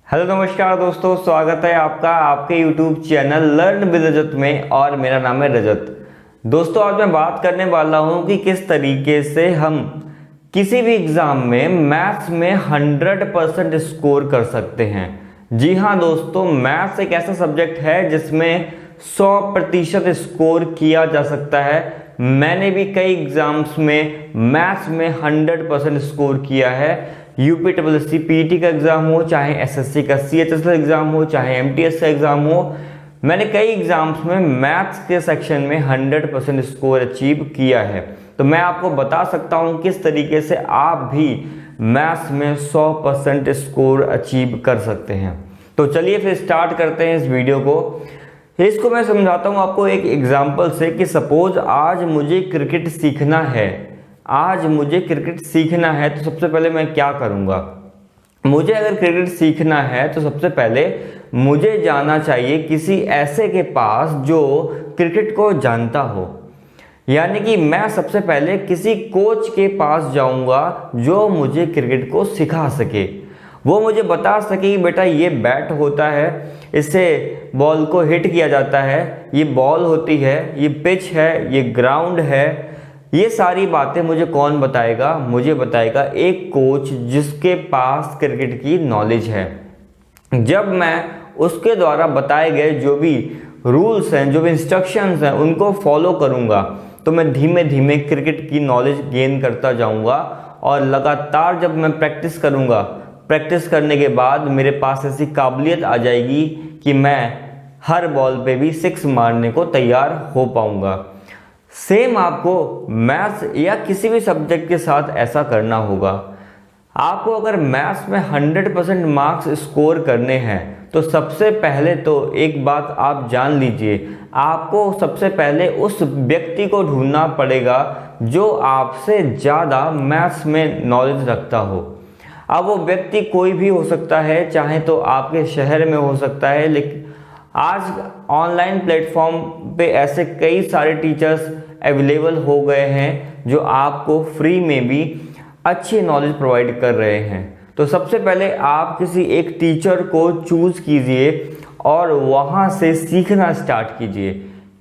Hello नमस्कार दोस्तों, स्वागत है आपका आपके YouTube चैनल लर्न विद रजत में और मेरा नाम है रजत। दोस्तों, आज मैं बात करने वाला हूं कि किस तरीके से हम किसी भी एग्ज़ाम में मैथ्स में 100% स्कोर कर सकते हैं। जी हाँ दोस्तों, मैथ्स एक ऐसा सब्जेक्ट है जिसमें 100% स्कोर किया जा सकता है। मैंने भी कई एग्ज़ाम्स में मैथ्स में 100% स्कोर किया है। यूपीएससी पीटी का एग्ज़ाम हो, चाहे एसएससी का सीएचएस का एग्ज़ाम हो, चाहे एमटीएस का एग्ज़ाम हो, मैंने कई एग्ज़ाम्स में मैथ्स के सेक्शन में 100% स्कोर अचीव किया है। तो मैं आपको बता सकता हूं किस तरीके से आप भी मैथ्स में 100% स्कोर अचीव कर सकते हैं। तो चलिए फिर स्टार्ट करते हैं इस वीडियो को। इसको मैं समझाता हूँ आपको एक एग्जाम्पल से कि सपोज आज मुझे क्रिकेट सीखना है। तो सबसे पहले मैं क्या करूँगा। मुझे अगर क्रिकेट सीखना है तो सबसे पहले मुझे जाना चाहिए किसी ऐसे के पास जो क्रिकेट को जानता हो। यानी कि मैं सबसे पहले किसी कोच के पास जाऊंगा जो मुझे क्रिकेट को सिखा सके। वो मुझे बता सके कि बेटा ये बैट होता है, इससे बॉल को हिट किया जाता है, ये बॉल होती है, ये पिच है, ये ग्राउंड है। ये सारी बातें मुझे कौन बताएगा? मुझे बताएगा एक कोच जिसके पास क्रिकेट की नॉलेज है। जब मैं उसके द्वारा बताए गए जो भी रूल्स हैं, जो भी इंस्ट्रक्शंस हैं, उनको फॉलो करूंगा तो मैं धीमे धीमे क्रिकेट की नॉलेज गेन करता जाऊंगा। और लगातार जब मैं प्रैक्टिस करूंगा, प्रैक्टिस करने के बाद मेरे पास ऐसी काबिलियत आ जाएगी कि मैं हर बॉल पे भी 6 मारने को तैयार हो पाऊंगा। सेम आपको मैथ्स या किसी भी सब्जेक्ट के साथ ऐसा करना होगा। आपको अगर मैथ्स में 100% मार्क्स स्कोर करने हैं तो सबसे पहले तो एक बात आप जान लीजिए, आपको सबसे पहले उस व्यक्ति को ढूंढना पड़ेगा जो आपसे ज़्यादा मैथ्स में नॉलेज रखता हो। अब वो व्यक्ति कोई भी हो सकता है, चाहे तो आपके शहर में हो सकता है, लेकिन आज ऑनलाइन प्लेटफॉर्म पे ऐसे कई सारे टीचर्स अवेलेबल हो गए हैं जो आपको फ्री में भी अच्छी नॉलेज प्रोवाइड कर रहे हैं। तो सबसे पहले आप किसी एक टीचर को चूज़ कीजिए और वहाँ से सीखना स्टार्ट कीजिए।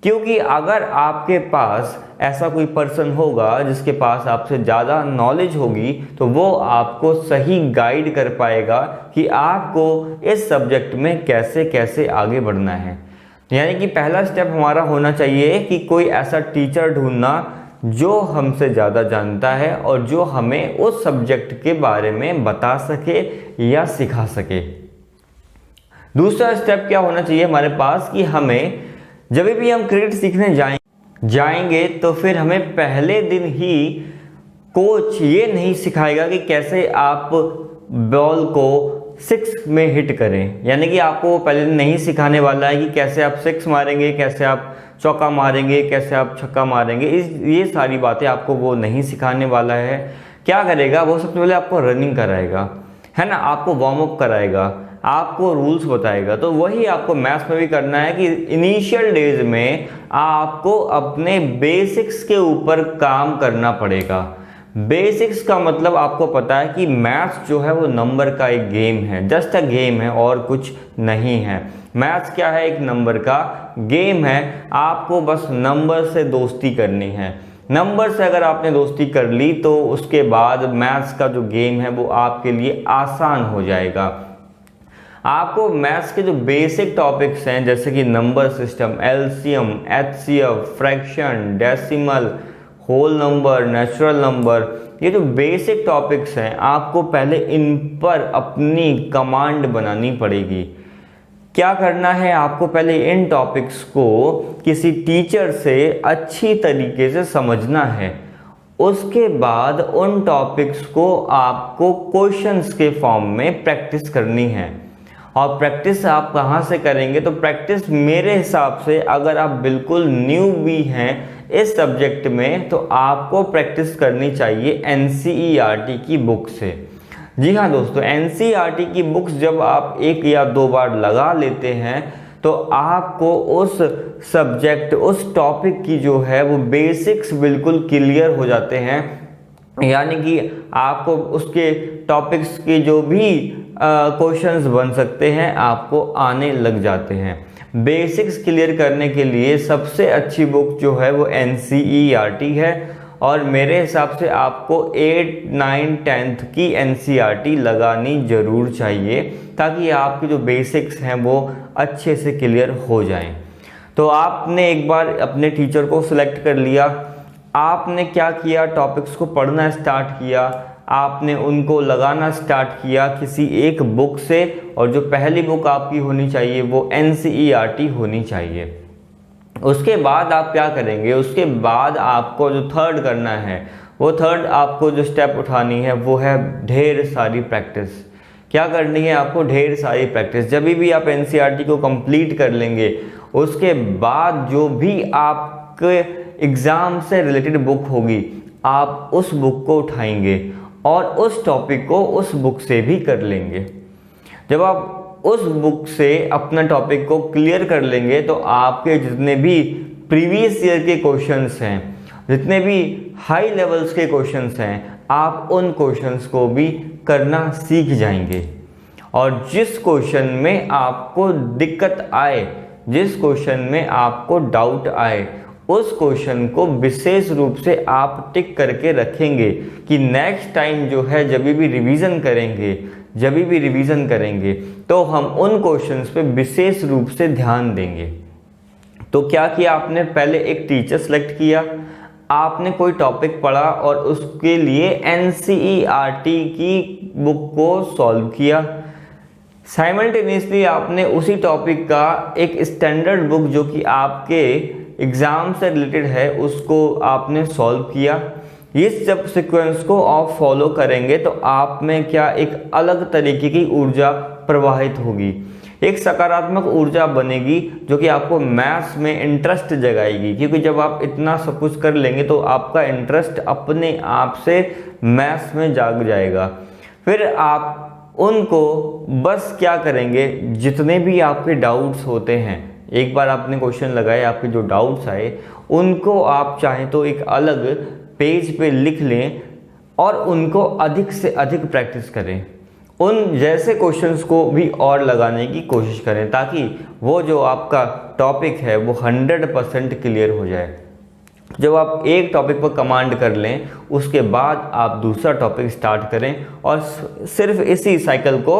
क्योंकि अगर आपके पास ऐसा कोई पर्सन होगा जिसके पास आपसे ज़्यादा नॉलेज होगी तो वो आपको सही गाइड कर पाएगा कि आपको इस सब्जेक्ट में कैसे कैसे आगे बढ़ना है। यानी कि पहला स्टेप हमारा होना चाहिए कि कोई ऐसा टीचर ढूंढना जो हमसे ज़्यादा जानता है और जो हमें उस सब्जेक्ट के बारे में बता सके या सिखा सके। दूसरा स्टेप क्या होना चाहिए हमारे पास कि हमें जब भी हम क्रिकेट सीखने जाएंगे तो फिर हमें पहले दिन ही कोच ये नहीं सिखाएगा कि कैसे आप बॉल को 6 में हिट करें। यानी कि आपको पहले दिन नहीं सिखाने वाला है कि कैसे आप 6 मारेंगे, कैसे आप चौका मारेंगे, कैसे आप छक्का मारेंगे। ये सारी बातें आपको वो नहीं सिखाने वाला है। क्या करेगा वो? सबसे पहले आपको रनिंग कराएगा, है ना, आपको वार्म अप कराएगा, आपको रूल्स बताएगा। तो वही आपको मैथ्स में भी करना है कि इनिशियल डेज में आपको अपने बेसिक्स के ऊपर काम करना पड़ेगा। बेसिक्स का मतलब आपको पता है कि मैथ्स जो है वो नंबर का एक गेम है, जस्ट अ गेम है और कुछ नहीं है। मैथ्स क्या है? एक नंबर का गेम है। आपको बस नंबर से दोस्ती करनी है। नंबर से अगर आपने दोस्ती कर ली तो उसके बाद मैथ्स का जो गेम है वो आपके लिए आसान हो जाएगा। आपको मैथ्स के जो बेसिक टॉपिक्स हैं जैसे कि number system, LCM, HCF, fraction, decimal, whole number, natural number, ये जो बेसिक टॉपिक्स हैं आपको पहले इन पर अपनी कमांड बनानी पड़ेगी। क्या करना है? आपको पहले इन टॉपिक्स को किसी टीचर से अच्छी तरीके से समझना है। उसके बाद उन टॉपिक्स को आपको क्वेश्चंस के फॉर्म में प्रैक्टिस करनी है। और प्रैक्टिस आप कहाँ से करेंगे? तो प्रैक्टिस मेरे हिसाब से अगर आप बिल्कुल न्यू भी हैं इस सब्जेक्ट में तो आपको प्रैक्टिस करनी चाहिए एनसीईआरटी की बुक से। जी हाँ दोस्तों, एनसीईआरटी की बुक्स जब आप 1 या 2 बार लगा लेते हैं तो आपको उस सब्जेक्ट, उस टॉपिक की जो है वो बेसिक्स बिल्कुल क्लियर हो जाते हैं। यानी कि आपको उसके टॉपिक्स की जो भी क्वेश्चंस बन सकते हैं, आपको आने लग जाते हैं। बेसिक्स क्लियर करने के लिए सबसे अच्छी बुक जो है वो NCERT है, और मेरे हिसाब से आपको 8, 9, 10th की NCERT लगानी ज़रूर चाहिए, ताकि आपके जो बेसिक्स हैं वो अच्छे से क्लियर हो जाएं। तो आपने एक बार अपने टीचर को सिलेक्ट कर लिया, आपने क्या किया, टॉपिक्स को पढ़ना स्टार्ट किया, आपने उनको लगाना स्टार्ट किया किसी एक बुक से, और जो पहली बुक आपकी होनी चाहिए वो NCERT होनी चाहिए। उसके बाद आप क्या करेंगे, उसके बाद आपको जो थर्ड करना है, वो थर्ड आपको जो स्टेप उठानी है वो है ढेर सारी प्रैक्टिस। क्या करनी है आपको, ढेर सारी प्रैक्टिस। जब भी आप NCERT को कंप्लीट कर लेंगे, उसके बाद जो भी आपके एग्ज़ाम से रिलेटेड बुक होगी, आप उस बुक को उठाएंगे और उस टॉपिक को उस बुक से भी कर लेंगे। जब आप उस बुक से अपना टॉपिक को क्लियर कर लेंगे, तो आपके जितने भी प्रीवियस ईयर के क्वेश्चंस हैं, जितने भी हाई लेवल्स के क्वेश्चंस हैं, आप उन क्वेश्चंस को भी करना सीख जाएंगे। और जिस क्वेश्चन में आपको दिक्कत आए, जिस क्वेश्चन में आपको डाउट आए, उस क्वेश्चन को विशेष रूप से आप टिक करके रखेंगे कि नेक्स्ट टाइम जो है जब भी रिवीजन करेंगे तो हम उन क्वेश्चंस पे विशेष रूप से ध्यान देंगे। तो क्या किया आपने, पहले एक टीचर सेलेक्ट किया, आपने कोई टॉपिक पढ़ा और उसके लिए NCERT की बुक को सॉल्व किया। साइमल्टेनियसली आपने उसी टॉपिक का एक स्टैंडर्ड बुक जो कि आपके एग्ज़ाम से रिलेटेड है उसको आपने सॉल्व किया। इस जब सीक्वेंस को आप फॉलो करेंगे तो आप में क्या एक अलग तरीके की ऊर्जा प्रवाहित होगी, एक सकारात्मक ऊर्जा बनेगी जो कि आपको मैथ्स में इंटरेस्ट जगाएगी। क्योंकि जब आप इतना सब कुछ कर लेंगे तो आपका इंटरेस्ट अपने आप से मैथ्स में जाग जाएगा। फिर आप उनको बस क्या करेंगे, जितने भी आपके डाउट्स होते हैं, एक बार आपने क्वेश्चन लगाए, आपके जो डाउट्स आए उनको आप चाहें तो एक अलग पेज पे लिख लें और उनको अधिक से अधिक प्रैक्टिस करें। उन जैसे क्वेश्चंस को भी और लगाने की कोशिश करें, ताकि वो जो आपका टॉपिक है वो 100% क्लियर हो जाए। जब आप एक टॉपिक पर कमांड कर लें, उसके बाद आप दूसरा टॉपिक स्टार्ट करें और सिर्फ इसी साइकिल को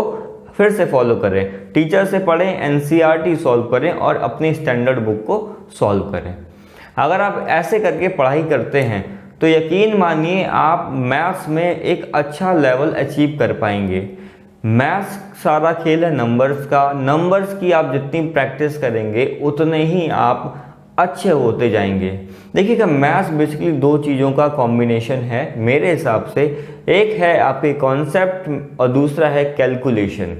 फिर से फॉलो करें। टीचर से पढ़ें, NCERT सॉल्व करें और अपनी स्टैंडर्ड बुक को सॉल्व करें। अगर आप ऐसे करके पढ़ाई करते हैं तो यकीन मानिए आप मैथ्स में एक अच्छा लेवल अचीव कर पाएंगे। मैथ्स सारा खेल है नंबर्स का। नंबर्स की आप जितनी प्रैक्टिस करेंगे उतने ही आप अच्छे होते जाएंगे। देखिएगा, मैथ्स बेसिकली दो चीज़ों का कॉम्बिनेशन है मेरे हिसाब से। एक है आपके कॉन्सेप्ट और दूसरा है कैलकुलेशन।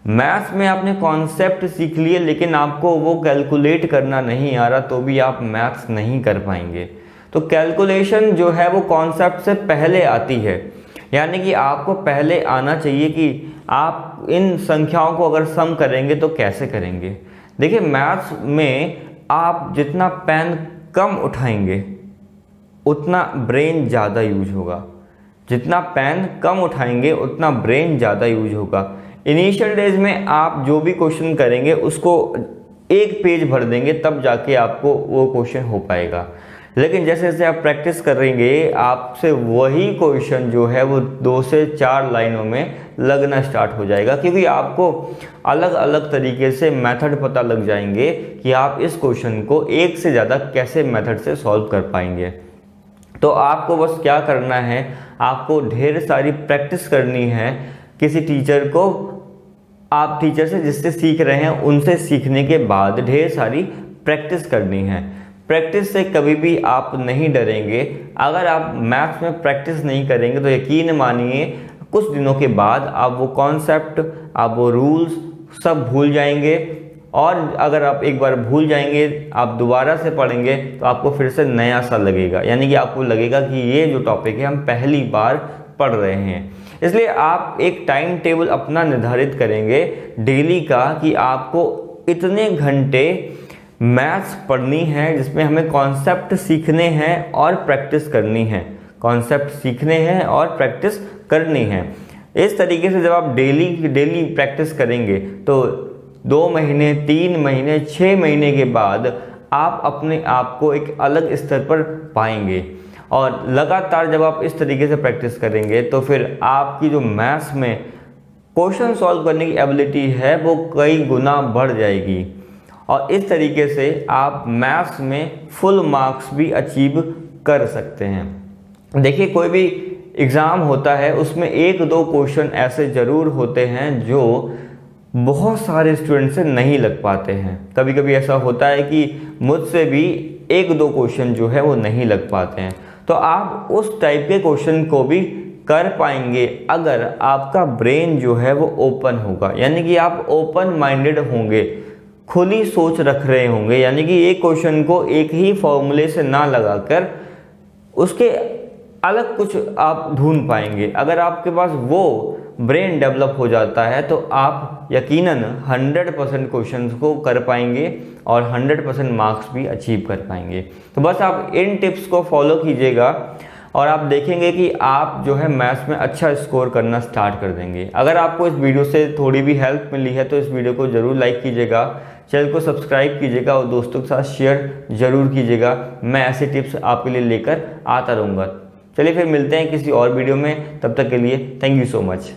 मैथ्स में आपने कॉन्सेप्ट सीख लिए लेकिन आपको वो कैलकुलेट करना नहीं आ रहा, तो भी आप मैथ्स नहीं कर पाएंगे। तो कैलकुलेशन जो है वो कॉन्सेप्ट से पहले आती है, यानी कि आपको पहले आना चाहिए कि आप इन संख्याओं को अगर सम करेंगे तो कैसे करेंगे। देखिए, मैथ्स में आप जितना पेन कम उठाएंगे उतना ब्रेन ज़्यादा यूज होगा। जितना पेन कम उठाएंगे उतना ब्रेन ज़्यादा यूज होगा। इनिशियल डेज में आप जो भी क्वेश्चन करेंगे उसको एक पेज भर देंगे, तब जाके आपको वो क्वेश्चन हो पाएगा। लेकिन जैसे जैसे आप प्रैक्टिस करेंगे, आपसे वही क्वेश्चन जो है वो 2 से 4 लाइनों में लगना स्टार्ट हो जाएगा, क्योंकि आपको अलग अलग तरीके से मेथड पता लग जाएंगे कि आप इस क्वेश्चन को एक से ज़्यादा कैसे मेथड से सॉल्व कर पाएंगे। तो आपको बस क्या करना है, आपको ढेर सारी प्रैक्टिस करनी है। किसी टीचर को, आप टीचर से जिससे सीख रहे हैं उनसे सीखने के बाद ढेर सारी प्रैक्टिस करनी है। प्रैक्टिस से कभी भी आप नहीं डरेंगे। अगर आप मैथ्स में प्रैक्टिस नहीं करेंगे तो यकीन मानिए कुछ दिनों के बाद आप वो कॉन्सेप्ट, आप वो रूल्स सब भूल जाएंगे। और अगर आप एक बार भूल जाएंगे, आप दोबारा से पढ़ेंगे तो आपको फिर से नया सा लगेगा, यानी कि आपको लगेगा कि ये जो टॉपिक है हम पहली बार पढ़ रहे हैं। इसलिए आप एक टाइम टेबल अपना निर्धारित करेंगे डेली का कि आपको इतने घंटे मैथ्स पढ़नी है जिसमें हमें कॉन्सेप्ट सीखने हैं और प्रैक्टिस करनी है। कॉन्सेप्ट सीखने हैं और प्रैक्टिस करनी है। इस तरीके से जब आप डेली प्रैक्टिस करेंगे तो 2 महीने, 3 महीने, 6 महीने के बाद आप अपने आप को एक अलग स्तर पर पाएंगे। और लगातार जब आप इस तरीके से प्रैक्टिस करेंगे तो फिर आपकी जो मैथ्स में क्वेश्चन सॉल्व करने की एबिलिटी है वो कई गुना बढ़ जाएगी और इस तरीके से आप मैथ्स में फुल मार्क्स भी अचीव कर सकते हैं। देखिए, कोई भी एग्ज़ाम होता है उसमें 1-2 क्वेश्चन ऐसे ज़रूर होते हैं जो बहुत सारे स्टूडेंट से नहीं लग पाते हैं। कभी कभी ऐसा होता है कि मुझसे भी 1-2 क्वेश्चन जो है वो नहीं लग पाते हैं। तो आप उस टाइप के क्वेश्चन को भी कर पाएंगे अगर आपका ब्रेन जो है वो ओपन होगा, यानी कि आप ओपन माइंडेड होंगे, खुली सोच रख रहे होंगे, यानी कि एक क्वेश्चन को एक ही फॉर्मूले से ना लगाकर उसके अलग कुछ आप ढूंढ पाएंगे। अगर आपके पास वो ब्रेन डेवलप हो जाता है तो आप यकीनन 100% क्वेश्चंस को कर पाएंगे और 100% मार्क्स भी अचीव कर पाएंगे। तो बस आप इन टिप्स को फॉलो कीजिएगा और आप देखेंगे कि आप जो है मैथ्स में अच्छा स्कोर करना स्टार्ट कर देंगे। अगर आपको इस वीडियो से थोड़ी भी हेल्प मिली है तो इस वीडियो को ज़रूर लाइक कीजिएगा, चैनल को सब्सक्राइब कीजिएगा और दोस्तों के साथ शेयर ज़रूर कीजिएगा। मैं ऐसे टिप्स आपके लिए लेकर आता रहूँगा। चलिए फिर मिलते हैं किसी और वीडियो में, तब तक के लिए थैंक यू सो मच।